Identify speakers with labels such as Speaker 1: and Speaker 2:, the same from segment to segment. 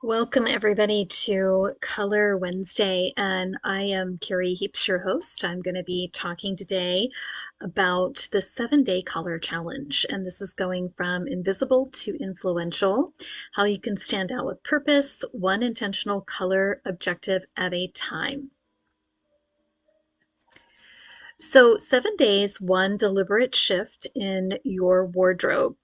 Speaker 1: Welcome everybody to Color Wednesday, and I am Carrie Heaps, your host. I'm going to be talking today about the 7-day color challenge, and this is going from invisible to influential, how you can stand out with purpose, one intentional color objective at a time. So 7 days, one deliberate shift in your wardrobe.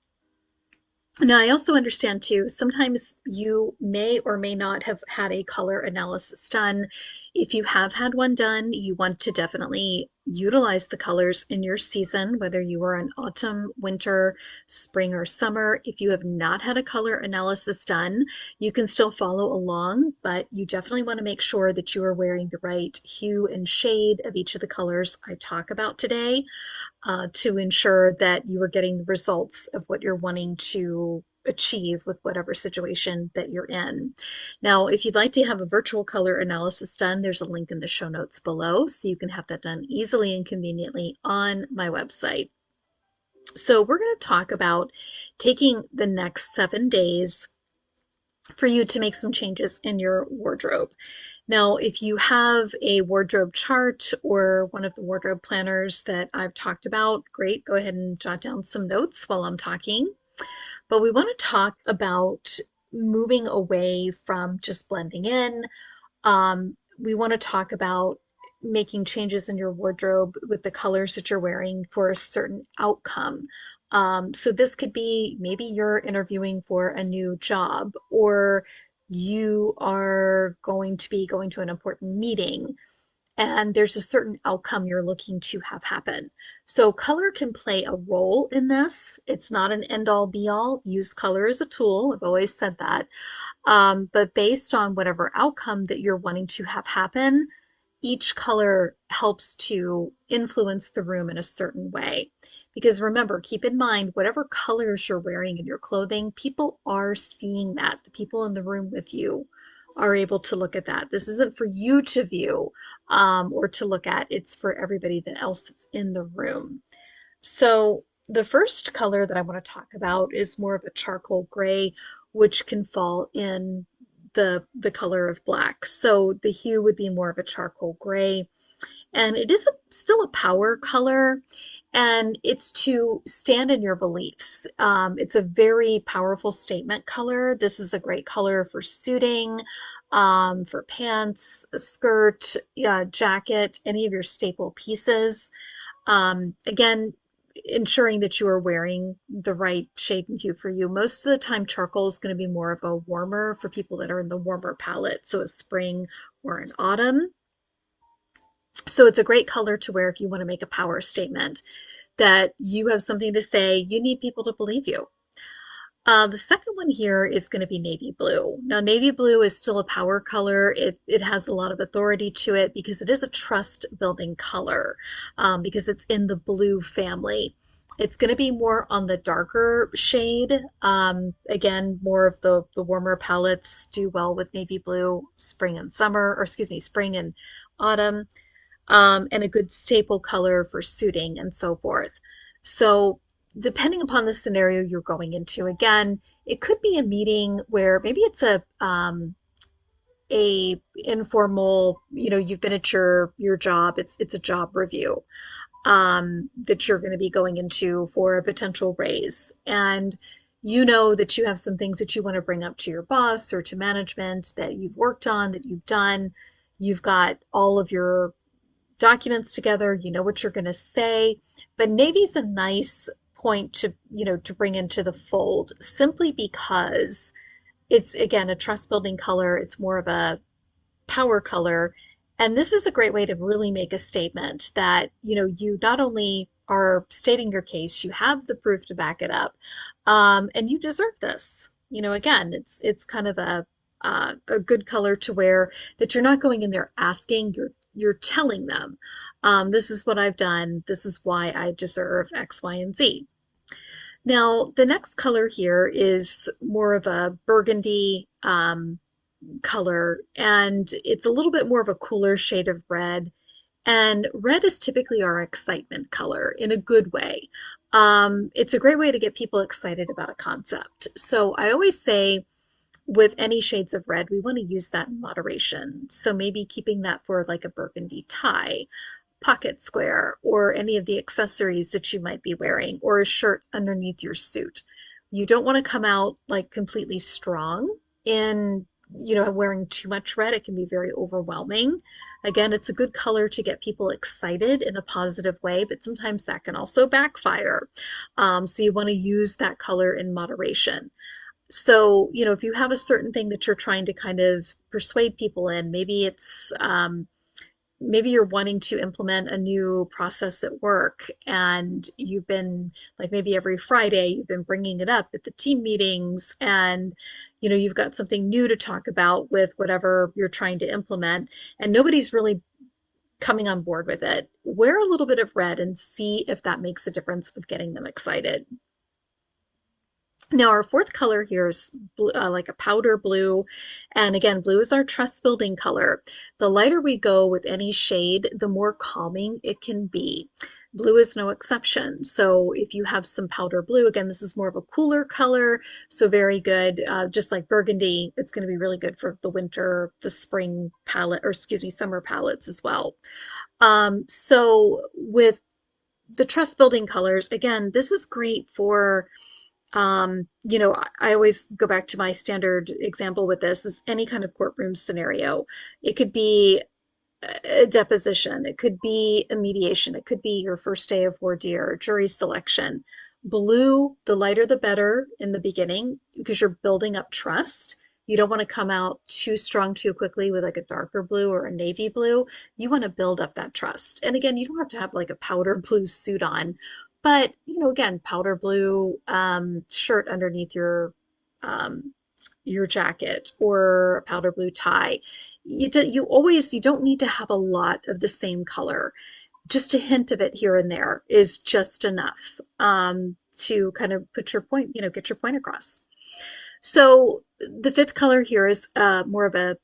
Speaker 1: Now, I also understand too, sometimes you may or may not have had a color analysis done. If you have had one done, you want to definitely utilize the colors in your season, whether you are in autumn, winter, spring, or summer. If you have not had a color analysis done, you can still follow along, but you definitely want to make sure that you are wearing the right hue and shade of each of the colors I talk about today to ensure that you are getting the results of what you're wanting to achieve with whatever situation that you're in. Now, if you'd like to have a virtual color analysis done, there's a link in the show notes below, so you can have that done easily and conveniently on my website. So we're going to talk about taking the next 7 days for you to make some changes in your wardrobe. Now, if you have a wardrobe chart or one of the wardrobe planners that I've talked about, great, go ahead and jot down some notes while I'm talking. But we want to talk about moving away from just blending in. We want to talk about making changes in your wardrobe with the colors that you're wearing for a certain outcome. So this could be maybe you're interviewing for a new job, or you are going to be going to an important meeting and there's a certain outcome you're looking to have happen. So color can play a role in this. It's not an end all be all. Use color as a tool. I've always said that. But based on whatever outcome that you're wanting to have happen, each color helps to influence the room in a certain way. Because remember, keep in mind, whatever colors you're wearing in your clothing, people are seeing that. The people in the room with you are able to look at that. This isn't for you to view or to look at, it's for everybody else that's in the room. So the first color that I want to talk about is more of a charcoal gray, which can fall in the color of black. So the hue would be more of a charcoal gray, and it is still a power color, and it's to stand in your beliefs. It's a very powerful statement color. This is a great color for suiting, for pants, a skirt, jacket, any of your staple pieces. Again, ensuring that you are wearing the right shade and hue for you. Most of the time, charcoal is going to be more of a warmer for people that are in the warmer palette, so a spring or an autumn. So it's a great color to wear if you want to make a power statement that you have something to say. You need people to believe you. The second one here is going to be navy blue. Now, navy blue is still a power color. It has a lot of authority to it because it is a trust building color, because it's in the blue family. It's going to be more on the darker shade. Again, more of the warmer palettes do well with navy blue, spring and summer, or excuse me, spring and autumn, and a good staple color for suiting and so forth. So depending upon the scenario you're going into, again, it could be a meeting where maybe it's a informal, you've been at your job, it's a job review that you're going to be going into for a potential raise. And you know that you have some things that you want to bring up to your boss or to management that you've worked on, that you've done. You've got all of your documents together, you know what you're going to say. But navy's a nice point to, to bring into the fold simply because it's, again, a trust building color. It's more of a power color. And this is a great way to really make a statement that, you not only are stating your case, you have the proof to back it up, and you deserve this. Again, it's kind of a good color to wear that you're not going in there asking, you're telling them, this is what I've done, this is why I deserve X, Y, and Z. Now, the next color here is more of a burgundy color, and it's a little bit more of a cooler shade of red. And red is typically our excitement color in a good way. It's a great way to get people excited about a concept. So I always say, with any shades of red, we want to use that in moderation. So maybe keeping that for like a burgundy tie, pocket square, or any of the accessories that you might be wearing, or a shirt underneath your suit. You don't want to come out like completely strong in, wearing too much red. It can be very overwhelming. Again, it's a good color to get people excited in a positive way, but sometimes that can also backfire. So you want to use that color in moderation. So, if you have a certain thing that you're trying to kind of persuade people in, maybe you're wanting to implement a new process at work, and you've been like, maybe every Friday you've been bringing it up at the team meetings, and you've got something new to talk about with whatever you're trying to implement, and nobody's really coming on board with it. Wear a little bit of red and see if that makes a difference of getting them excited. Now, our fourth color here is like a powder blue. And again, blue is our trust building color. The lighter we go with any shade, the more calming it can be. Blue is no exception. So if you have some powder blue, again, this is more of a cooler color. So very good. Just like burgundy, it's going to be really good for the winter, the spring palette, or excuse me, summer palettes as well. So with the trust building colors, again, this is great for I always go back to my standard example with this is any kind of courtroom scenario. It could be a deposition, it could be a mediation, it could be your first day of voir dire, jury selection. Blue, the lighter the better in the beginning because you're building up trust. You don't want to come out too strong too quickly with like a darker blue or a navy blue. You want to build up that trust. And again, you don't have to have like a powder blue suit on, but again, powder blue shirt underneath your jacket, or a powder blue tie. You don't need to have a lot of the same color. Just a hint of it here and there is just enough to kind of put your point, get your point across. So the fifth color here is more of a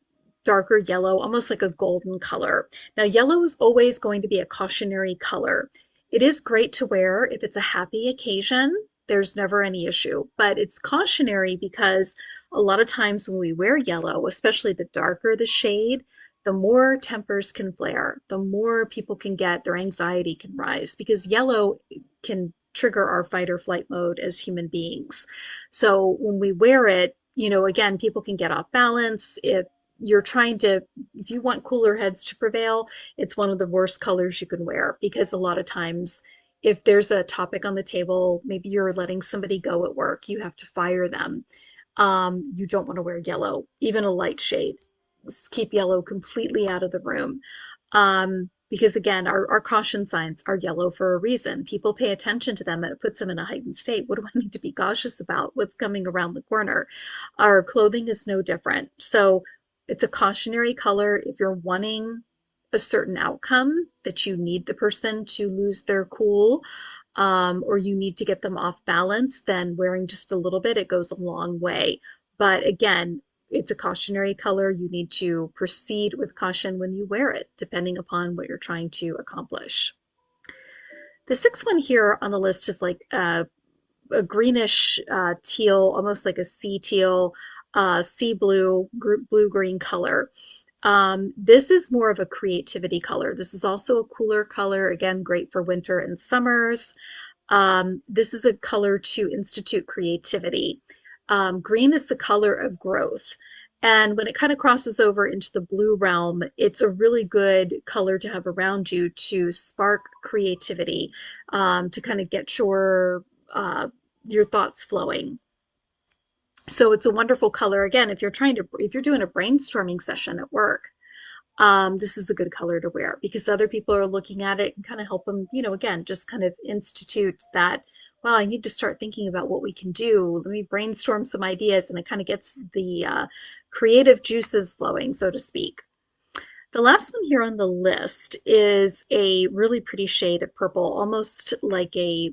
Speaker 1: darker yellow, almost like a golden color. Now, yellow is always going to be a cautionary color. It is great to wear if it's a happy occasion. There's never any issue, but it's cautionary because a lot of times when we wear yellow, especially the darker the shade, the more tempers can flare, the more people can get, their anxiety can rise because yellow can trigger our fight or flight mode as human beings. So when we wear it, again, people can get off balance. If you want cooler heads to prevail, it's one of the worst colors you can wear because a lot of times, if there's a topic on the table, maybe you're letting somebody go at work, you have to fire them. You don't want to wear yellow, even a light shade. Keep yellow completely out of the room. Because again, our caution signs are yellow for a reason. People pay attention to them and it puts them in a heightened state. What do I need to be cautious about? What's coming around the corner? Our clothing is no different. So it's a cautionary color. If you're wanting a certain outcome that you need the person to lose their cool, or you need to get them off balance, then wearing just a little bit, it goes a long way. But again, it's a cautionary color. You need to proceed with caution when you wear it, depending upon what you're trying to accomplish. The sixth one here on the list is like a greenish teal, almost like a sea teal, sea blue, blue-green color. This is more of a creativity color. This is also a cooler color, again, great for winter and summers. This is a color to institute creativity. Green is the color of growth. And when it kind of crosses over into the blue realm, it's a really good color to have around you to spark creativity, to kind of get your thoughts flowing. So it's a wonderful color. Again, if you're doing a brainstorming session at work, this is a good color to wear because other people are looking at it and kind of help them, again, just kind of institute that, well, I need to start thinking about what we can do. Let me brainstorm some ideas, and it kind of gets the creative juices flowing, so to speak. The last one here on the list is a really pretty shade of purple, almost like a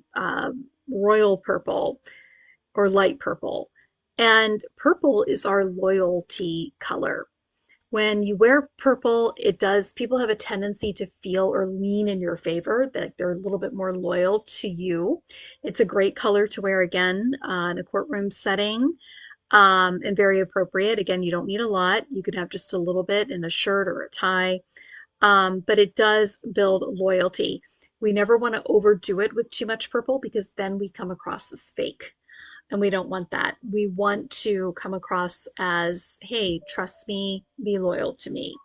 Speaker 1: royal purple or light purple. And purple is our loyalty color. When you wear purple, people have a tendency to feel or lean in your favor, that they're a little bit more loyal to you. It's a great color to wear again in a courtroom setting. and very appropriate. Again, you don't need a lot. You could have just a little bit in a shirt or a tie, but it does build loyalty. We never want to overdo it with too much purple because then we come across as fake. And we don't want that. We want to come across as, hey, trust me, be loyal to me.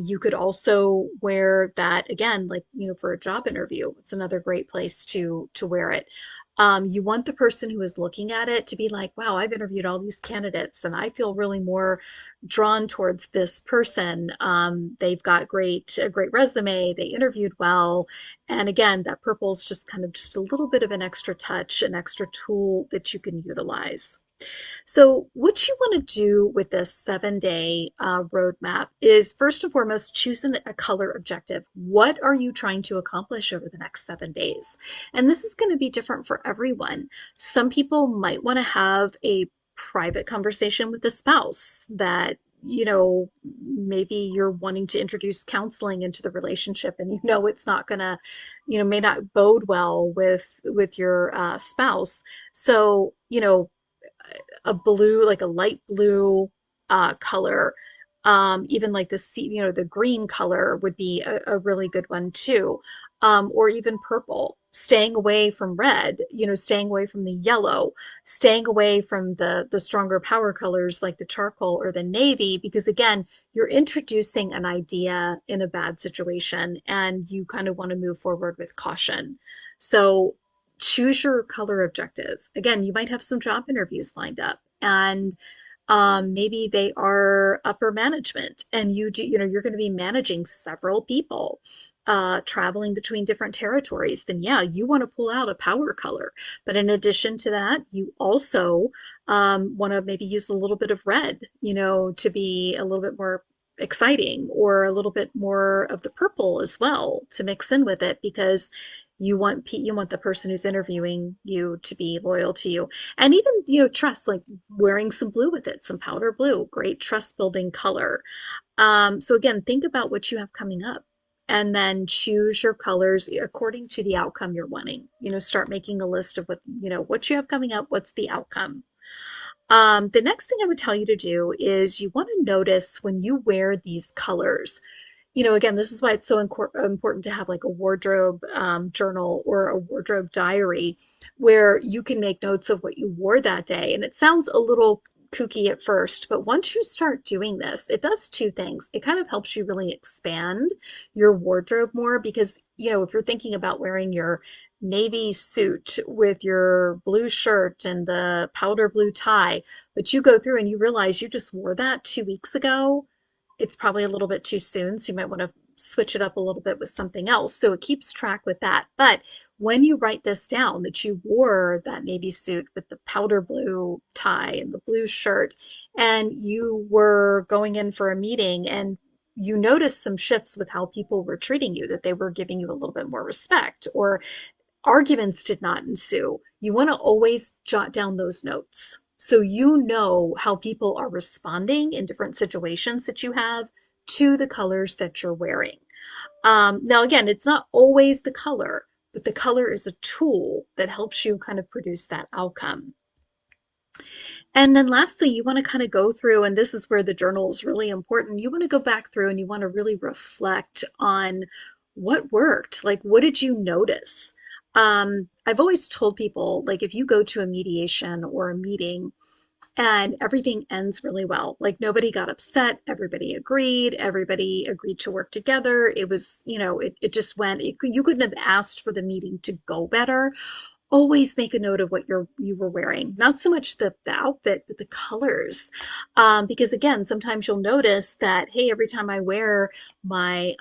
Speaker 1: You could also wear that again, like, for a job interview. It's another great place to wear it. You want the person who is looking at it to be like, wow, I've interviewed all these candidates and I feel really more drawn towards this person. They've got a great resume. They interviewed well. And again, that purple is just kind of just a little bit of an extra touch, an extra tool that you can utilize. So, what you want to do with this 7 day roadmap is first and foremost choose a color objective. What are you trying to accomplish over the next 7 days? And this is going to be different for everyone. Some people might want to have a private conversation with a spouse that maybe you're wanting to introduce counseling into the relationship and it's not gonna may not bode well with your spouse. So a blue, like a light blue color. Even like the green color would be a really good one too. Or even purple, staying away from red, staying away from the yellow, staying away from the stronger power colors like the charcoal or the navy, because again, you're introducing an idea in a bad situation and you kind of want to move forward with caution. So choose your color objective. Again, you might have some job interviews lined up and maybe they are upper management and you're going to be managing several people traveling between different territories. Then yeah, you want to pull out a power color. But in addition to that, you also want to maybe use a little bit of red, to be a little bit more exciting, or a little bit more of the purple as well to mix in with it, because you want the person who's interviewing you to be loyal to you. And even trust, like wearing some blue with it, some powder blue, great trust building color. So again, think about what you have coming up and then choose your colors according to the outcome you're wanting. Start making a list of what you have coming up, what's the outcome. The next thing I would tell you to do is you want to notice when you wear these colors. Again, this is why it's so important to have like a wardrobe journal or a wardrobe diary where you can make notes of what you wore that day. And it sounds a little kooky at first, but once you start doing this, it does two things. It kind of helps you really expand your wardrobe more because, if you're thinking about wearing your navy suit with your blue shirt and the powder blue tie, but you go through and you realize you just wore that 2 weeks ago, it's probably a little bit too soon, so you might want to switch it up a little bit with something else. So it keeps track with that. But when you write this down that you wore that navy suit with the powder blue tie and the blue shirt, and you were going in for a meeting and you noticed some shifts with how people were treating you, that they were giving you a little bit more respect, or arguments did not ensue, you want to always jot down those notes so you know how people are responding in different situations that you have to the colors that you're wearing. Now, again, it's not always the color, but the color is a tool that helps you kind of produce that outcome. And then lastly, you want to kind of go through, and this is where the journal is really important. You want to go back through and you want to really reflect on what worked. Like, what did you notice? I've always told people, like, if you go to a mediation or a meeting and everything ends really well, like nobody got upset, everybody agreed to work together. It was, it just went, you couldn't have asked for the meeting to go better. Always make a note of what you were wearing, not so much the outfit but the colors, because again, sometimes you'll notice that, hey, every time I wear my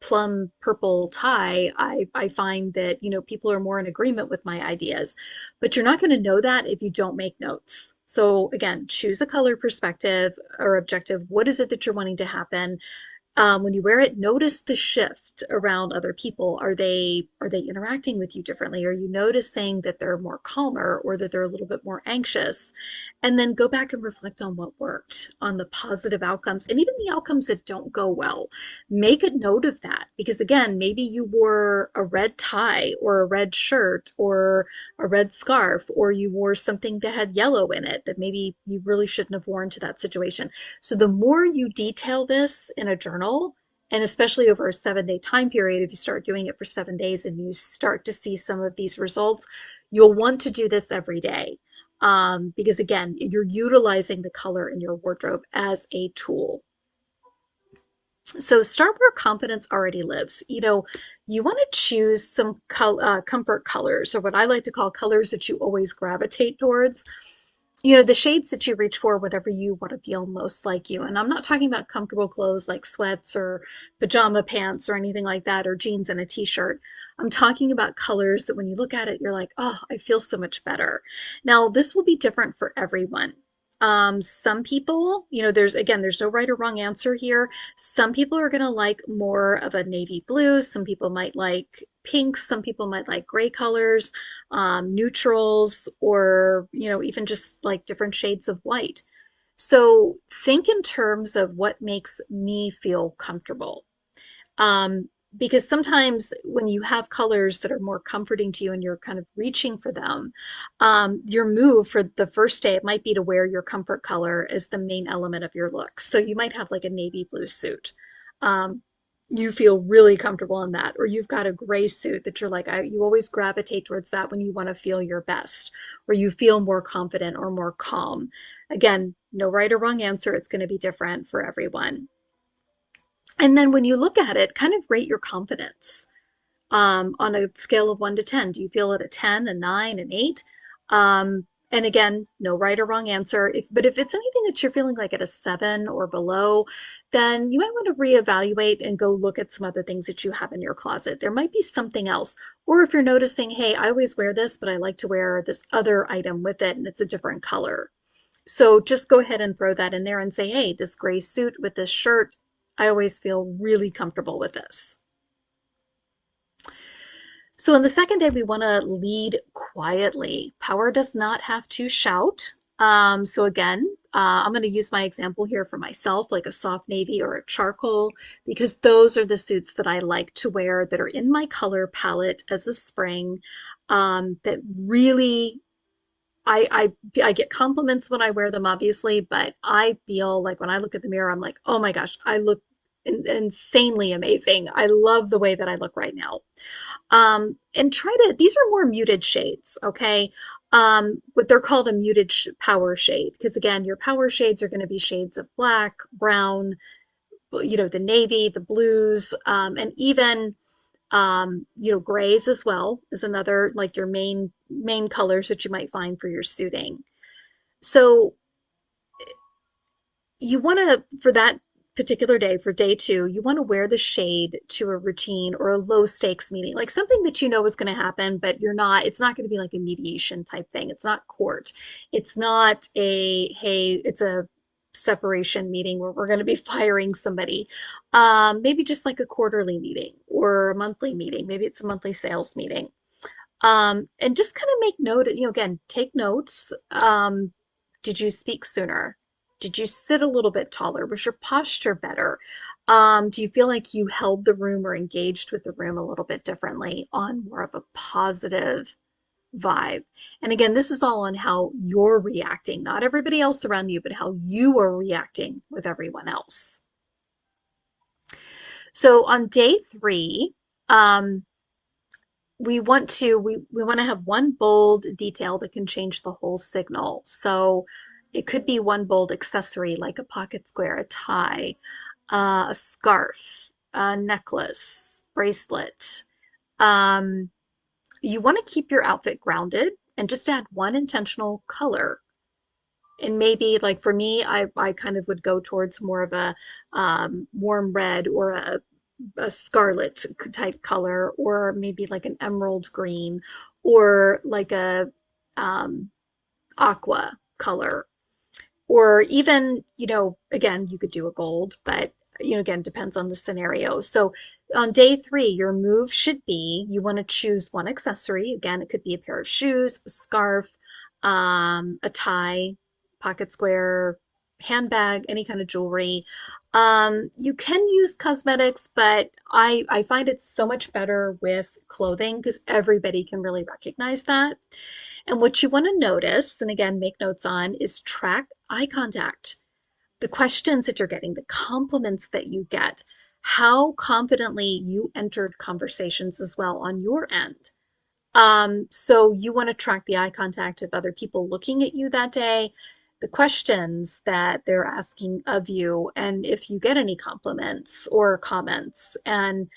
Speaker 1: plum purple tie, I find that people are more in agreement with my ideas. But you're not going to know that if you don't make notes. So again, choose a color perspective or objective. What is it that you're wanting to happen? When you wear it, notice the shift around other people. Are they interacting with you differently? Are you noticing that they're more calmer or that they're a little bit more anxious? And then go back and reflect on what worked, on the positive outcomes, and even the outcomes that don't go well. Make a note of that because again, maybe you wore a red tie or a red shirt or a red scarf, or you wore something that had yellow in it that maybe you really shouldn't have worn to that situation. So the more you detail this in a journal, and especially over a 7 day time period, if you start doing it for 7 days and you start to see some of these results, you'll want to do this every day. Because again, you're utilizing the color in your wardrobe as a tool. So start where confidence already lives. You want to choose some comfort colors, or what I like to call colors that you always gravitate towards. The shades that you reach for whenever you want to feel most like you. And I'm not talking about comfortable clothes like sweats or pajama pants or anything like that, or jeans and a t-shirt. I'm talking about colors that when you look at it, you're like, oh, I feel so much better. Now, this will be different for everyone. Some people, there's no right or wrong answer here. Some people are going to like more of a navy blue. Some people might like pinks. Some people might like gray colors, neutrals, or, even just like different shades of white. So think in terms of what makes me feel comfortable. Um, because sometimes when you have colors that are more comforting to you and you're kind of reaching for them, your move for the first day, it might be to wear your comfort color as the main element of your look. So you might have like a navy blue suit. Um, you feel really comfortable in that, or you've got a gray suit that you're like, you always gravitate towards that when you want to feel your best, or you feel more confident or more calm. Again, no right or wrong answer. It's going to be different for everyone. And then when you look at it, kind of rate your confidence on a scale of 1 to 10. Do you feel at a 10, a 9, an 8? And again, no right or wrong answer. But if it's anything that you're feeling like at a 7 or below, then you might want to reevaluate and go look at some other things that you have in your closet. There might be something else. Or if you're noticing, hey, I always wear this, but I like to wear this other item with it and it's a different color. So just go ahead and throw that in there and say, hey, this gray suit with this shirt, I always feel really comfortable with this. So on the second day, we want to lead quietly. Power does not have to shout. So again, I'm going to use my example here for myself, like a soft navy or a charcoal, because those are the suits that I like to wear that are in my color palette as a spring, that really I get compliments when I wear them, obviously, but I feel like when I look at the mirror, I'm like, oh my gosh, I look insanely amazing. I love the way that I look right now. And these are more muted shades, okay? What they're called a muted power shade, because again, your power shades are going to be shades of black, brown, the navy, the blues, and even grays as well is another like your main colors that you might find for your suiting. So you want to, for that particular day, for day two, you want to wear the shade to a routine or a low stakes meeting, like something that you know is going to happen, but it's not going to be like a mediation type thing. It's not court. It's not hey, it's a separation meeting where we're going to be firing somebody. Maybe just like a quarterly meeting or a monthly meeting. Maybe it's a monthly sales meeting. And just kind of make note, again, take notes. Did you speak sooner? Did you sit a little bit taller? Was your posture better? Do you feel like you held the room or engaged with the room a little bit differently on more of a positive vibe? And again, this is all on how you're reacting, not everybody else around you, but how you are reacting with everyone else. So on day three, um, we want to have one bold detail that can change the whole signal. So it could be one bold accessory like a pocket square, a tie, a scarf, a necklace, bracelet. Um, you want to keep your outfit grounded and just add one intentional color. And maybe like for me, I kind of would go towards more of a warm red or a scarlet type color, or maybe like an emerald green, or like a um, aqua color, or even, again, you could do a gold, but again, depends on the scenario. So on day three, your move should be you want to choose one accessory. Again, it could be a pair of shoes, a scarf, a tie, pocket square, handbag, any kind of jewelry. You can use cosmetics, but I find it's so much better with clothing because everybody can really recognize that. And what you want to notice, and again, make notes on, is track eye contact, the questions that you're getting, the compliments that you get, how confidently you entered conversations as well on your end. So you want to track the eye contact of other people looking at you that day, the questions that they're asking of you, and if you get any compliments or comments. And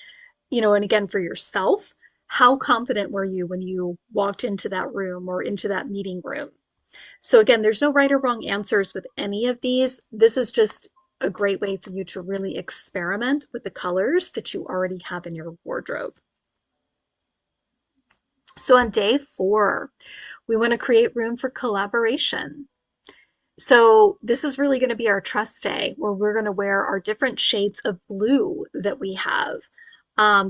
Speaker 1: again, for yourself, how confident were you when you walked into that room or into that meeting room? So again, there's no right or wrong answers with any of these. This is just a great way for you to really experiment with the colors that you already have in your wardrobe. So on day four, we want to create room for collaboration. So this is really going to be our trust day where we're going to wear our different shades of blue that we have.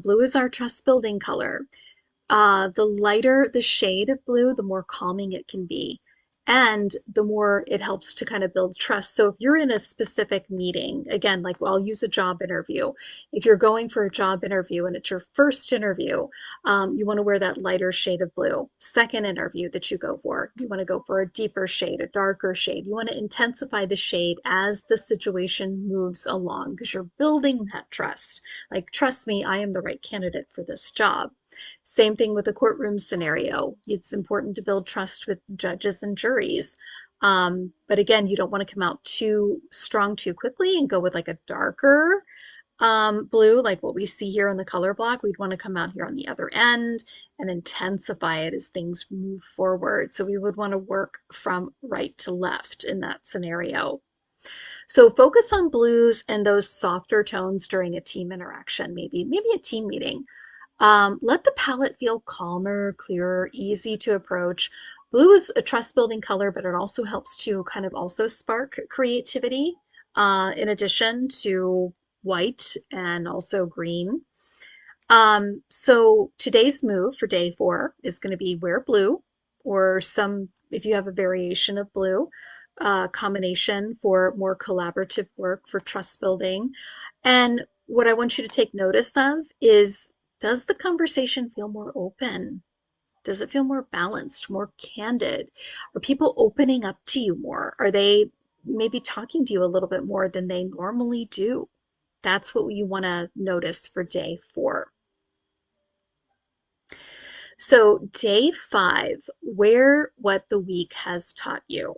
Speaker 1: Blue is our trust building color. The lighter the shade of blue, the more calming it can be. And the more it helps to kind of build trust. So if you're in a specific meeting, again, like well, I'll use a job interview. If you're going for a job interview and it's your first interview, you want to wear that lighter shade of blue. Second interview that you go for, you want to go for a deeper shade, a darker shade. You want to intensify the shade as the situation moves along because you're building that trust. Like, trust me, I am the right candidate for this job. Same thing with a courtroom scenario. It's important to build trust with judges and juries. But again, you don't want to come out too strong too quickly and go with like a darker blue, like what we see here in the color block. We'd want to come out here on the other end and intensify it as things move forward. So we would want to work from right to left in that scenario. So focus on blues and those softer tones during a team interaction, maybe a team meeting. Let the palette feel calmer, clearer, easy to approach. Blue is a trust building color, but it also helps to kind of also spark creativity, in addition to white and also green. So today's move for day four is going to be wear blue or some, if you have a variation of blue, combination for more collaborative work for trust building. And what I want you to take notice of is, does the conversation feel more open? Does it feel more balanced, more candid? Are people opening up to you more? Are they maybe talking to you a little bit more than they normally do? That's what you want to notice for day four. So, day five, wear what the week has taught you.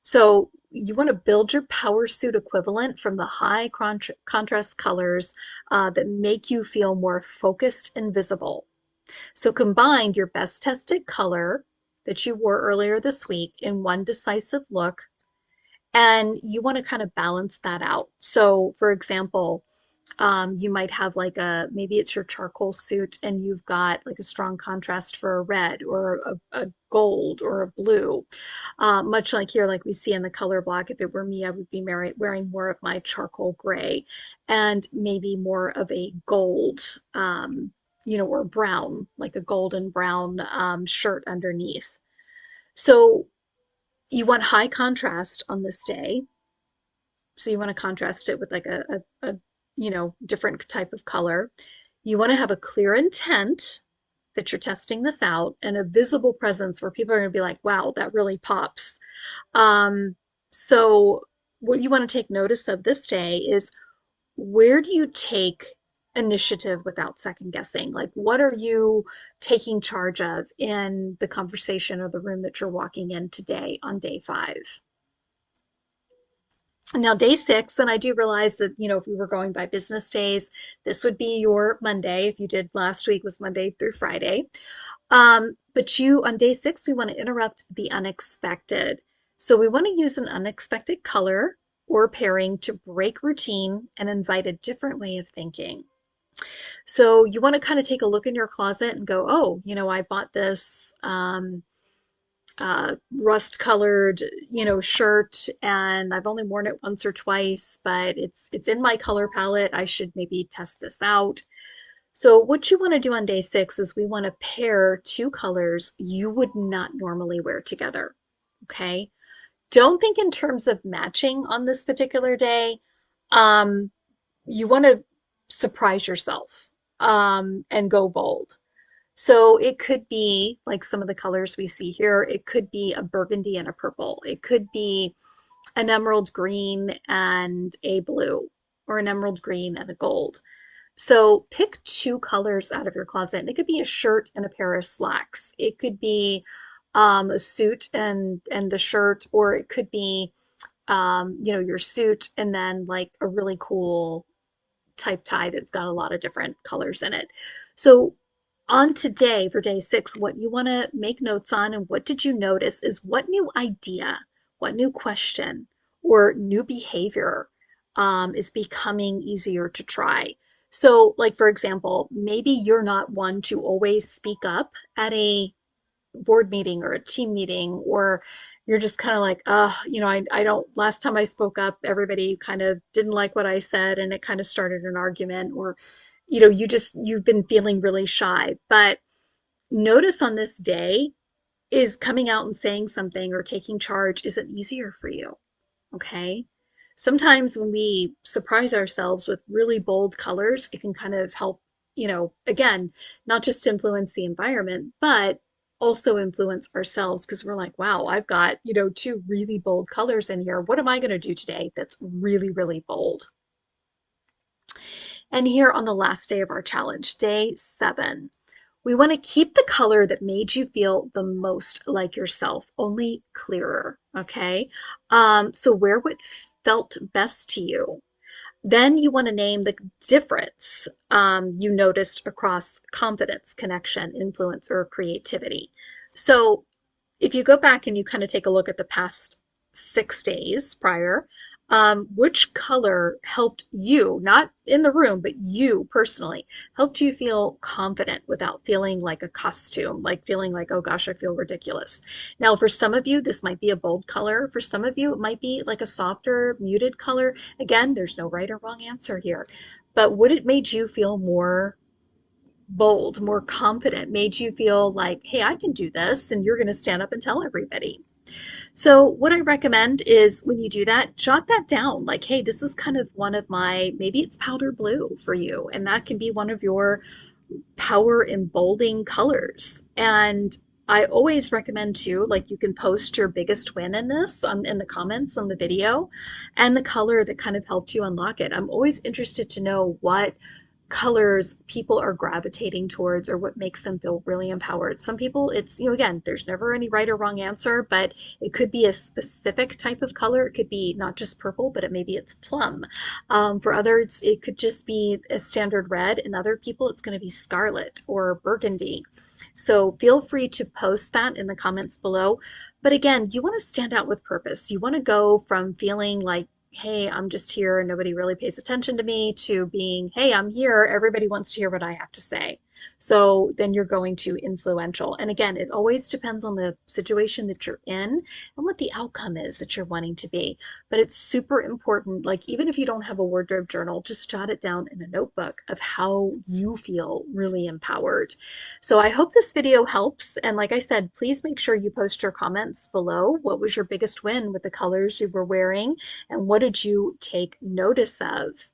Speaker 1: So, you want to build your power suit equivalent from the high contrast colors that make you feel more focused and visible. So, combine your best tested color that you wore earlier this week in one decisive look, and you want to kind of balance that out. So, for example, you might have like maybe it's your charcoal suit and you've got like a strong contrast for a red or a gold or a blue. Much like here, like we see in the color block, if it were me, I would be wearing more of my charcoal gray and maybe more of a gold, or brown, like a golden brown shirt underneath. So you want high contrast on this day. So you want to contrast it with like a different type of color. You want to have a clear intent that you're testing this out and a visible presence where people are going to be like, wow, that really pops. So what you want to take notice of this day is, where do you take initiative without second guessing? Like, what are you taking charge of in the conversation or the room that you're walking in today on day five? Now, day six, and I do realize that, if we were going by business days, this would be your Monday. If you did last week was Monday through Friday. But on day six, we want to interrupt the unexpected. So we want to use an unexpected color or pairing to break routine and invite a different way of thinking. So you want to kind of take a look in your closet and go, oh, I bought this rust colored, shirt, and I've only worn it once or twice, but it's in my color palette. I should maybe test this out. So what you want to do on day 6 is we want to pair two colors you would not normally wear together. Okay? Don't think in terms of matching on this particular day. Um, you want to surprise yourself and go bold. So it could be like some of the colors we see here. It could be a burgundy and a purple. It could be an emerald green and a blue, or an emerald green and a gold. So pick two colors out of your closet. And it could be a shirt and a pair of slacks. It could be a suit and the shirt, or it could be your suit and then like a really cool type tie that's got a lot of different colors in it. So on today for day 6, what you want to make notes on and what did you notice is what new idea, what new question, or new behavior is becoming easier to try. So, like for example, maybe you're not one to always speak up at a board meeting or a team meeting, or you're just kind of like, I don't, last time I spoke up, everybody kind of didn't like what I said and it kind of started an argument, or, you've been feeling really shy. But notice on this day is coming out and saying something or taking charge isn't easier for you. Okay. Sometimes when we surprise ourselves with really bold colors, it can kind of help, again, not just influence the environment, but also influence ourselves because we're like, wow, I've got, two really bold colors in here. What am I going to do today that's really, really bold? And here on the last day of our challenge, day 7, we want to keep the color that made you feel the most like yourself, only clearer, okay? So wear what felt best to you. Then you want to name the difference you noticed across confidence, connection, influence, or creativity. So if you go back and you kind of take a look at the past 6 days prior, which color helped you, not in the room, but you personally, helped you feel confident without feeling like a costume, like feeling like, oh gosh, I feel ridiculous. Now, for some of you, this might be a bold color. For some of you, it might be like a softer, muted color. Again, there's no right or wrong answer here. But would it made you feel more bold, more confident, made you feel like, hey, I can do this, and you're going to stand up and tell everybody? So, what I recommend is when you do that, jot that down. Like, hey, this is kind of one of my, maybe it's powder blue for you, and that can be one of your power emboldening colors. And I always recommend too, like you can post your biggest win in this in the comments on the video and the color that kind of helped you unlock it. I'm always interested to know what colors people are gravitating towards or what makes them feel really empowered. Some people, it's, again, there's never any right or wrong answer, but it could be a specific type of color. It could be not just purple, but maybe it's plum. For others, it could just be a standard red, and other people, it's going to be scarlet or burgundy. So feel free to post that in the comments below. But again, you want to stand out with purpose. You want to go from feeling like, hey, I'm just here and nobody really pays attention to me, to being, hey, I'm here, everybody wants to hear what I have to say. So then you're going to influential. And again, it always depends on the situation that you're in and what the outcome is that you're wanting to be. But it's super important, like even if you don't have a wardrobe journal, just jot it down in a notebook of how you feel really empowered. So I hope this video helps. And like I said, please make sure you post your comments below. What was your biggest win with the colors you were wearing? And what did you take notice of?